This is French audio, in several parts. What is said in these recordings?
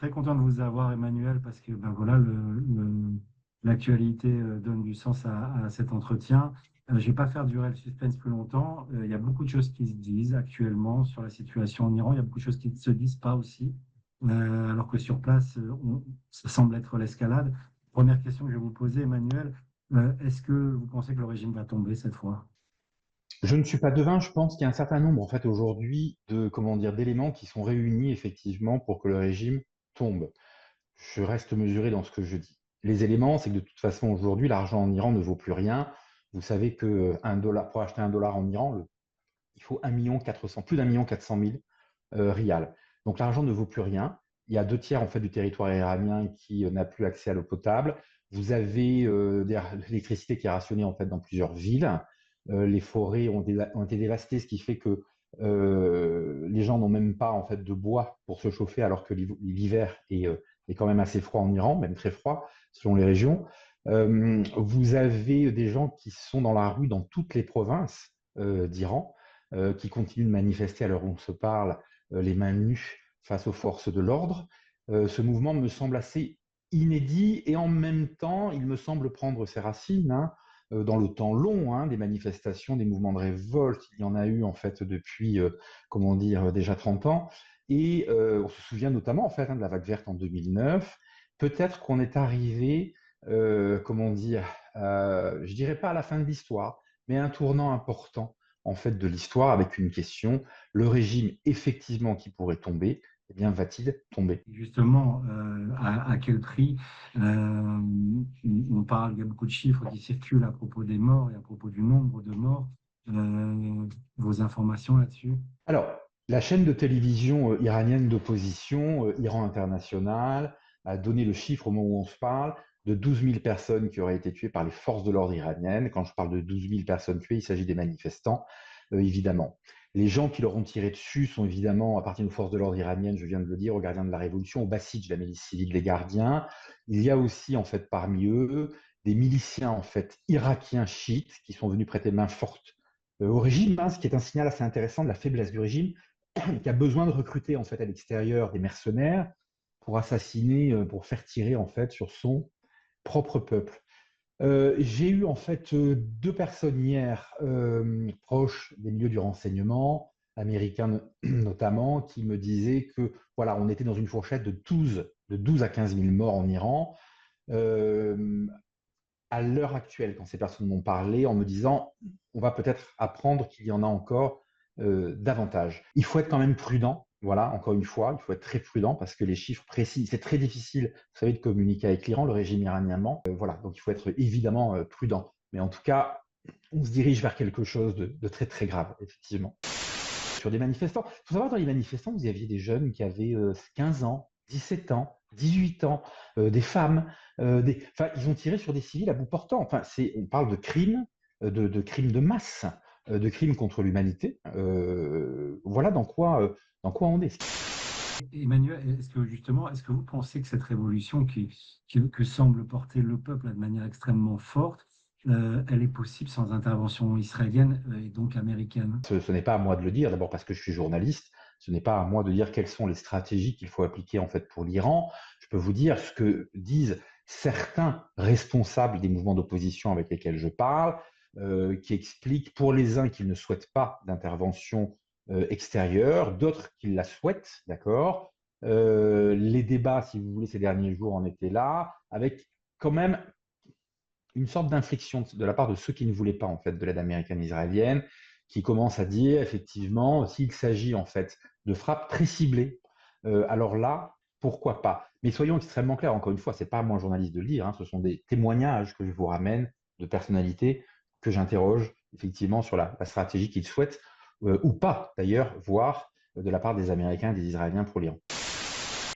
Très content de vous avoir, Emmanuel, parce que ben voilà, l'actualité donne du sens à cet entretien. Je ne vais pas faire durer le suspense plus longtemps. Il y a beaucoup de choses qui se disent actuellement sur la situation en Iran. Il y a beaucoup de choses qui ne se disent pas aussi, alors que sur place, ça semble être l'escalade. Première question que je vais vous poser, Emmanuel, est-ce que vous pensez que le régime va tomber cette fois? Je ne suis pas devin, je pense qu'il y a un certain nombre, en fait, aujourd'hui, d'éléments qui sont réunis, effectivement, pour que le régime tombe. Je reste mesuré dans ce que je dis. Les éléments, c'est que de toute façon, aujourd'hui, l'argent en Iran ne vaut plus rien. Vous savez que un dollar, pour acheter un dollar en Iran, il faut 1,4 million, plus d'1,4 million rial. Donc l'argent ne vaut plus rien. Il y a 2 tiers en fait du territoire iranien qui n'a plus accès à l'eau potable. Vous avez de l'électricité qui est rationnée en fait dans plusieurs villes. Les forêts ont été dévastées, ce qui fait que les gens n'ont même pas en fait de bois pour se chauffer, alors que l'hiver est quand même assez froid en Iran, même très froid selon les régions. Vous avez des gens qui sont dans la rue dans toutes les provinces d'Iran, qui continuent de manifester à l'heure où on se parle, les mains nues face aux forces de l'ordre. Ce mouvement me semble assez inédit et en même temps, il me semble prendre ses racines dans le temps long, des manifestations, des mouvements de révolte. Il y en a eu en fait depuis, comment dire, déjà 30 ans. Et on se souvient notamment en fait de la vague verte en 2009. Peut-être qu'on est arrivé, comment dire, je dirais pas à la fin de l'histoire, mais à un tournant important en fait de l'histoire avec une question, le régime effectivement qui pourrait tomber, eh bien va-t-il tomber? Justement, à quel prix? On parle, il y a beaucoup de chiffres qui circulent à propos des morts et à propos du nombre de morts. Vos informations là-dessus? Alors, la chaîne de télévision iranienne d'opposition, Iran International, a donné le chiffre au moment où on se parle de 12 000 personnes qui auraient été tuées par les forces de l'ordre iraniennes. Quand je parle de 12 000 personnes tuées, il s'agit des manifestants, évidemment. Les gens qui leur ont tiré dessus sont évidemment appartiennent aux forces de l'ordre iraniennes, je viens de le dire, aux gardiens de la Révolution, aux Bassidj, la milice civile des gardiens. Il y a aussi, en fait, parmi eux, des miliciens, en fait, irakiens chiites qui sont venus prêter main forte au régime, ce qui est un signal assez intéressant de la faiblesse du régime, qui a besoin de recruter en fait à l'extérieur des mercenaires pour assassiner, pour faire tirer en fait sur son propre peuple. J'ai eu en fait 2 personnes hier proches des milieux du renseignement américain notamment qui me disaient que voilà, on était dans une fourchette de 12 à 15 000 morts en Iran. Euh, à l'heure actuelle, quand ces personnes m'ont parlé, en me disant on va peut-être apprendre qu'il y en a encore davantage. Il faut être quand même prudent. Voilà, encore une fois, il faut être très prudent parce que les chiffres précis, c'est très difficile, vous savez, de communiquer avec l'Iran, le régime iranien. Voilà, donc il faut être évidemment prudent. Mais en tout cas, on se dirige vers quelque chose de très très grave, effectivement. Sur des manifestants, il faut savoir, dans les manifestants, vous aviez des jeunes qui avaient 15 ans, 17 ans, 18 ans, des femmes, enfin, ils ont tiré sur des civils à bout portant. Enfin, on parle de crimes, de crimes de masse, de crimes contre l'humanité. Voilà dans quoi on est. Emmanuel, est-ce que justement, est-ce que vous pensez que cette révolution que semble porter le peuple de manière extrêmement forte, elle est possible sans intervention israélienne et donc américaine? Ce n'est pas à moi de le dire, d'abord parce que je suis journaliste. Ce n'est pas à moi de dire quelles sont les stratégies qu'il faut appliquer en fait pour l'Iran. Je peux vous dire ce que disent certains responsables des mouvements d'opposition avec lesquels je parle, qui expliquent pour les uns qu'ils ne souhaitent pas d'intervention extérieure, d'autres qu'ils la souhaitent, d'accord. Les débats, si vous voulez, ces derniers jours en étaient là, avec quand même une sorte d'inflexion de la part de ceux qui ne voulaient pas en fait de l'aide américaine israélienne, qui commencent à dire effectivement s'il s'agit en fait de frappes très ciblées, alors là pourquoi pas. Mais soyons extrêmement clairs, encore une fois, c'est pas à moi journaliste de le dire, ce sont des témoignages que je vous ramène de personnalités que j'interroge effectivement sur la stratégie qu'ils souhaitent ou pas d'ailleurs voir de la part des Américains et des Israéliens pour l'Iran.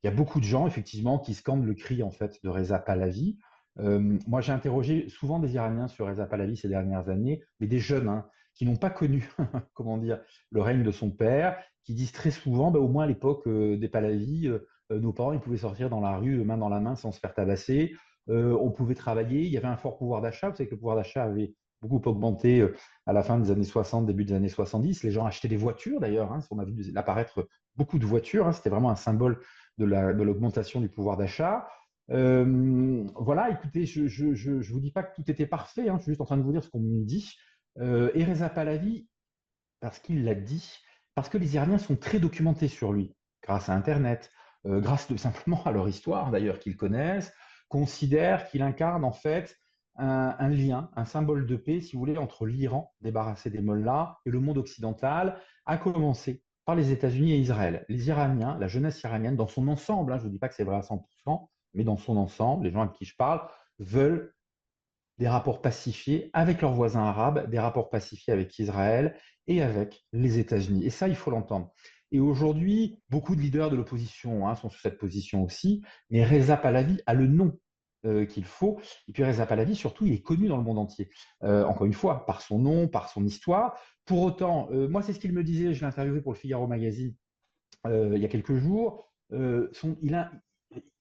Il y a beaucoup de gens, effectivement, qui scandent le cri en fait, de Reza Pahlavi. Moi, j'ai interrogé souvent des Iraniens sur Reza Pahlavi ces dernières années, mais des jeunes qui n'ont pas connu comment dire, le règne de son père, qui disent très souvent, bah, au moins à l'époque des Pahlavi, nos parents ils pouvaient sortir dans la rue, main dans la main, sans se faire tabasser. On pouvait travailler, il y avait un fort pouvoir d'achat. Vous savez que le pouvoir d'achat avait beaucoup augmenté à la fin des années 60, début des années 70. Les gens achetaient des voitures d'ailleurs. On a vu apparaître beaucoup de voitures. C'était vraiment un symbole de l'augmentation du pouvoir d'achat. Voilà, écoutez, je vous dis pas que tout était parfait, hein, je suis juste en train de vous dire ce qu'on me dit. Et Reza Pahlavi, parce qu'il l'a dit, parce que les Iraniens sont très documentés sur lui, grâce à Internet, grâce tout simplement à leur histoire d'ailleurs qu'ils connaissent, considèrent qu'il incarne en fait un lien, un symbole de paix, si vous voulez, entre l'Iran, débarrassé des mollahs, et le monde occidental, à commencer par les États-Unis et Israël. Les Iraniens, la jeunesse iranienne, dans son ensemble, hein, je ne vous dis pas que c'est vrai à 100%, mais dans son ensemble, les gens avec qui je parle, veulent des rapports pacifiés avec leurs voisins arabes, des rapports pacifiés avec Israël et avec les États-Unis. Et ça, il faut l'entendre. Et aujourd'hui, beaucoup de leaders de l'opposition sont sur cette position aussi, mais Reza Pahlavi a le nom qu'il faut. Et puis Reza Pahlavi, surtout, il est connu dans le monde entier. Encore une fois, par son nom, par son histoire. Pour autant, moi, c'est ce qu'il me disait, je l'ai interviewé pour le Figaro Magazine il y a quelques jours. Il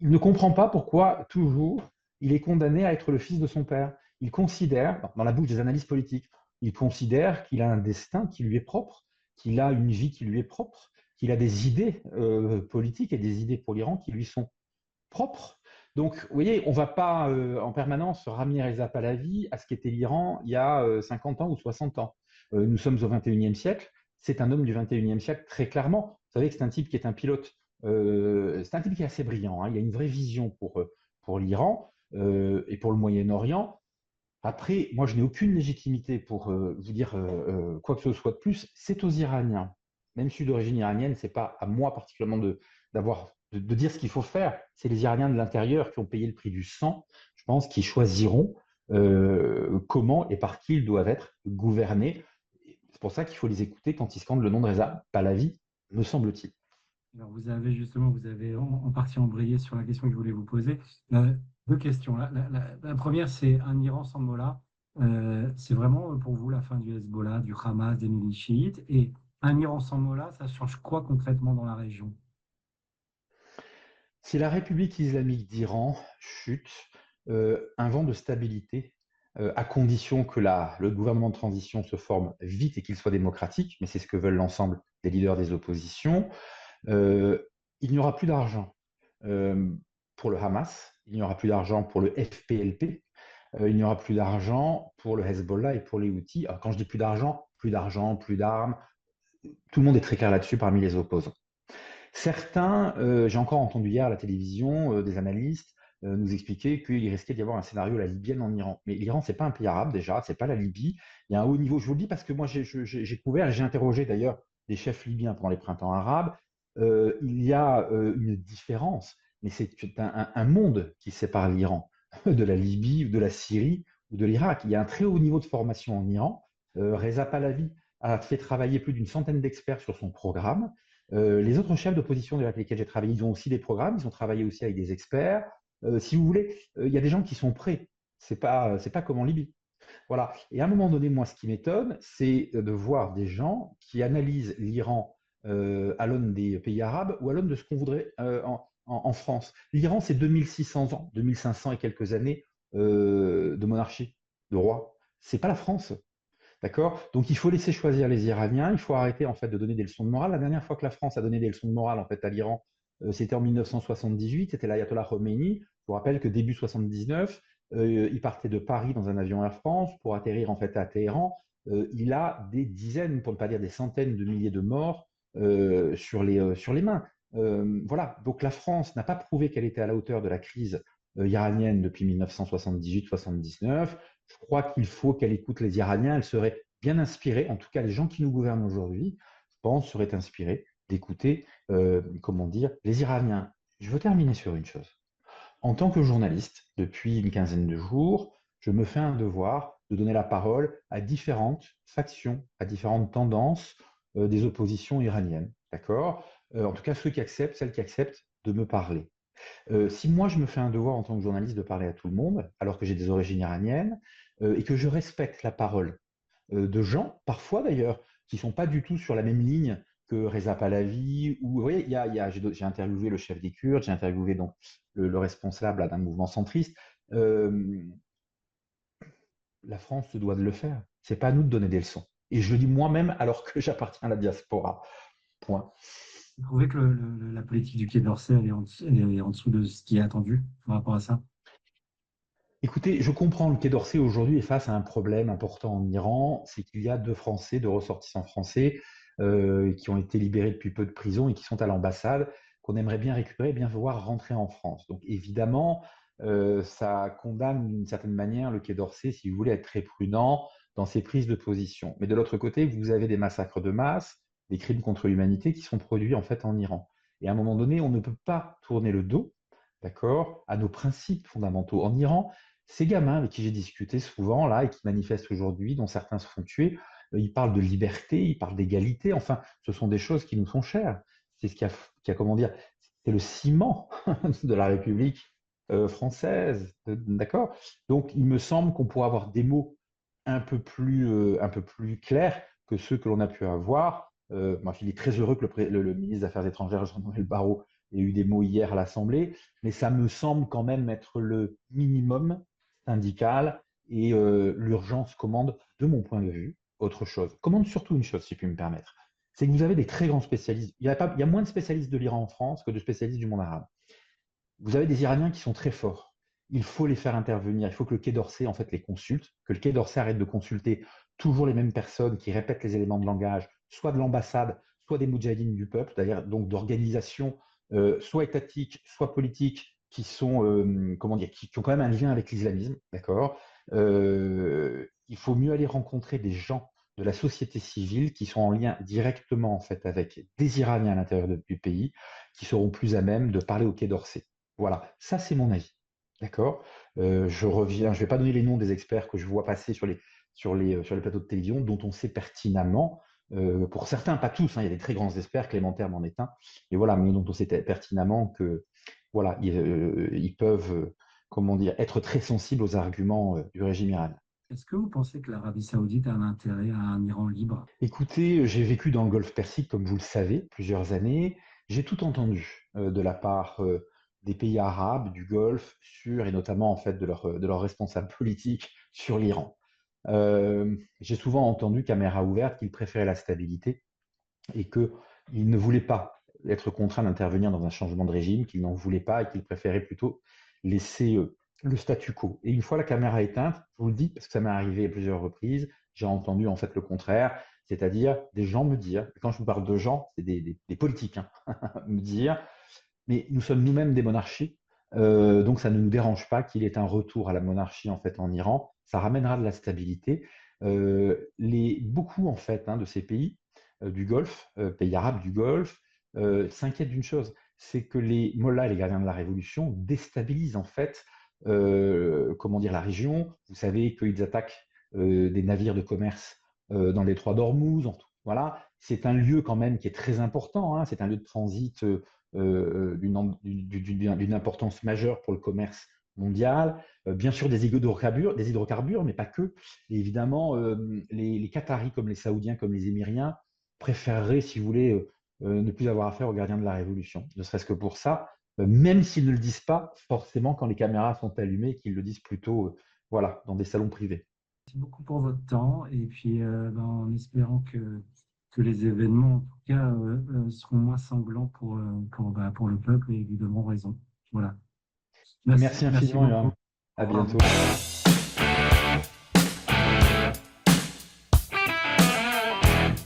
ne comprend pas pourquoi, toujours, il est condamné à être le fils de son père. Il considère, dans la bouche des analystes politiques, il considère qu'il a un destin qui lui est propre, qu'il a une vie qui lui est propre, qu'il a des idées politiques et des idées pour l'Iran qui lui sont propres. Donc, vous voyez, on ne va pas en permanence ramener Reza Pahlavi à ce qu'était l'Iran il y a 50 ans ou 60 ans. Nous sommes au 21e siècle. C'est un homme du 21e siècle, très clairement. Vous savez que c'est un type qui est un pilote. C'est un type qui est assez brillant, hein. Il y a une vraie vision pour l'Iran et pour le Moyen-Orient. Après, moi, je n'ai aucune légitimité pour vous dire quoi que ce soit de plus. C'est aux Iraniens, même si je suis d'origine iranienne, ce n'est pas à moi particulièrement de dire ce qu'il faut faire. C'est les Iraniens de l'intérieur qui ont payé le prix du sang, je pense, qui choisiront comment et par qui ils doivent être gouvernés. C'est pour ça qu'il faut les écouter quand ils scandent le nom de Reza Pahlavi, me semble-t-il. Alors, vous avez en partie embrayé sur la question que je voulais vous poser. Deux questions. La première, c'est un Iran sans Mollah. C'est vraiment pour vous la fin du Hezbollah, du Hamas, des milices chiites. Et un Iran sans Mollah, ça change quoi concrètement dans la région? Si la République islamique d'Iran chute, un vent de stabilité, à condition que le gouvernement de transition se forme vite et qu'il soit démocratique, mais c'est ce que veulent l'ensemble des leaders des oppositions, euh, il n'y aura plus d'argent pour le Hamas, il n'y aura plus d'argent pour le FPLP, il n'y aura plus d'argent pour le Hezbollah et pour les Houthis. Alors, quand je dis plus d'argent, plus d'armes, tout le monde est très clair là-dessus parmi les opposants. Certains, j'ai encore entendu hier à la télévision des analystes nous expliquer qu'il risquait d'y avoir un scénario la libyenne en Iran. Mais l'Iran, c'est pas un pays arabe déjà, c'est pas la Libye. Il y a un haut niveau. Je vous le dis parce que moi, j'ai couvert, j'ai interrogé d'ailleurs des chefs libyens pendant les printemps arabes. Il y a une différence, mais c'est un monde qui sépare l'Iran de la Libye, ou de la Syrie ou de l'Irak. Il y a un très haut niveau de formation en Iran. Reza Pahlavi a fait travailler plus d'une centaine d'experts sur son programme. Les autres chefs d'opposition avec lesquels j'ai travaillé, ils ont aussi des programmes, ils ont travaillé aussi avec des experts. Si vous voulez, il y a des gens qui sont prêts. C'est pas comme en Libye. Voilà. Et à un moment donné, moi, ce qui m'étonne, c'est de voir des gens qui analysent l'Iran à l'aune des pays arabes ou à l'aune de ce qu'on voudrait en France. L'Iran, c'est 2600 ans, 2500 et quelques années de monarchie, de roi. C'est pas la France. D'accord? Donc il faut laisser choisir les Iraniens, il faut arrêter en fait de donner des leçons de morale. La dernière fois que la France a donné des leçons de morale en fait à l'Iran, c'était en 1978, c'était l'ayatollah Khomeini. Je vous rappelle que début 79, il partait de Paris dans un avion Air France pour atterrir en fait à Téhéran. Il a des dizaines, pour ne pas dire des centaines de milliers de morts sur les mains. Voilà, donc la France n'a pas prouvé qu'elle était à la hauteur de la crise iranienne depuis 1978-79. Je crois qu'il faut qu'elle écoute les Iraniens. Elle serait bien inspirée, en tout cas les gens qui nous gouvernent aujourd'hui, je pense, seraient inspirés d'écouter, comment dire, les Iraniens. Je veux terminer sur une chose. En tant que journaliste, depuis une quinzaine de jours, je me fais un devoir de donner la parole à différentes factions, à différentes tendances des oppositions iraniennes. D'accord? En tout cas, celles qui acceptent de me parler. Si moi, je me fais un devoir en tant que journaliste de parler à tout le monde, alors que j'ai des origines iraniennes, et que je respecte la parole de gens, parfois d'ailleurs, qui ne sont pas du tout sur la même ligne que Reza Pahlavi, ou vous voyez, j'ai interviewé le chef des Kurdes, j'ai interviewé donc le responsable d'un mouvement centriste. Euh, la France se doit de le faire. C'est pas à nous de donner des leçons. Et je le dis moi-même alors que j'appartiens à la diaspora. Point. Vous trouvez que la politique du Quai d'Orsay, elle est en dessous de ce qui est attendu par rapport à ça? Écoutez, je comprends le Quai d'Orsay aujourd'hui est face à un problème important en Iran, c'est qu'il y a deux Français, deux ressortissants français qui ont été libérés depuis peu de prison et qui sont à l'ambassade, qu'on aimerait bien récupérer, bien voir rentrer en France. Donc évidemment, ça condamne d'une certaine manière le Quai d'Orsay, si vous voulez, être très prudent dans ses prises de position. Mais de l'autre côté, vous avez des massacres de masse, des crimes contre l'humanité qui sont produits en fait en Iran. Et à un moment donné, on ne peut pas tourner le dos, d'accord, à nos principes fondamentaux. En Iran, ces gamins avec qui j'ai discuté souvent, là, et qui manifestent aujourd'hui, dont certains se font tuer, ils parlent de liberté, ils parlent d'égalité. Enfin, ce sont des choses qui nous sont chères. C'est ce comment dire, c'est le ciment de la République française, d'accord? Donc, il me semble qu'on pourrait avoir des mots un peu plus clairs que ceux que l'on a pu avoir. Moi, je suis très heureux que le ministre des Affaires étrangères, Jean-Noël Barrot, ait eu des mots hier à l'Assemblée, mais ça me semble quand même être le minimum syndical et l'urgence commande, de mon point de vue, autre chose. Commande surtout une chose, si je puis me permettre. C'est que vous avez des très grands spécialistes. Il y a moins de spécialistes de l'Iran en France que de spécialistes du monde arabe. Vous avez des Iraniens qui sont très forts. Il faut les faire intervenir. Il faut que le Quai d'Orsay en fait les consulte, que le Quai d'Orsay arrête de consulter toujours les mêmes personnes qui répètent les éléments de langage, soit de l'ambassade, soit des moudjahidines du peuple, c'est-à-dire donc d'organisations soit étatiques, soit politiques, qui sont comment dire, qui ont quand même un lien avec l'islamisme, d'accord. Il faut mieux aller rencontrer des gens de la société civile qui sont en lien directement en fait avec des Iraniens à l'intérieur du pays, qui seront plus à même de parler au Quai d'Orsay. Voilà, ça c'est mon avis. D'accord. Je reviens, je ne vais pas donner les noms des experts que je vois passer sur les plateaux de télévision, dont on sait pertinemment, pour certains, pas tous, hein, il y a des très grands experts, Clément Terme en est un, et voilà, mais dont on sait pertinemment que voilà, ils peuvent, comment dire, être très sensibles aux arguments du régime iranien. Est-ce que vous pensez que l'Arabie Saoudite a un intérêt à un Iran libre? Écoutez, j'ai vécu dans le Golfe Persique, comme vous le savez, plusieurs années. J'ai tout entendu de la part des pays arabes, du Golfe, et notamment en fait de leurs responsables politiques sur l'Iran. J'ai souvent entendu, caméra ouverte, qu'ils préféraient la stabilité et qu'ils ne voulaient pas être contraints d'intervenir dans un changement de régime, qu'ils n'en voulaient pas et qu'ils préféraient plutôt laisser le statu quo. Et une fois la caméra éteinte, je vous le dis, parce que ça m'est arrivé à plusieurs reprises, j'ai entendu en fait le contraire, c'est-à-dire des gens me dire, quand je vous parle de gens, c'est des politiques, hein, me dire, mais nous sommes nous-mêmes des monarchies, donc ça ne nous dérange pas qu'il y ait un retour à la monarchie en fait en Iran, ça ramènera de la stabilité. Beaucoup en fait de ces pays du Golfe, pays arabes du Golfe, s'inquiètent d'une chose, c'est que les mollahs, les gardiens de la révolution, déstabilisent en fait, comment dire, la région. Vous savez qu'ils attaquent des navires de commerce dans les détroit d'Ormuz, voilà. C'est un lieu quand même qui est très important, hein. C'est un lieu de transit d'une importance majeure pour le commerce mondial. Bien sûr des hydrocarbures, mais pas que. Et évidemment, les Qataris comme les Saoudiens, comme les Émiriens, préféreraient, si vous voulez, ne plus avoir affaire aux gardiens de la Révolution. Ne serait-ce que pour ça, même s'ils ne le disent pas forcément quand les caméras sont allumées, qu'ils le disent plutôt voilà, dans des salons privés. Merci beaucoup pour votre temps et puis en espérant que les événements, en tout cas, seront moins sanglants pour le peuple et lui donneront raison. Voilà. Merci Merci infiniment, beaucoup. Johan. Au À revoir. bientôt.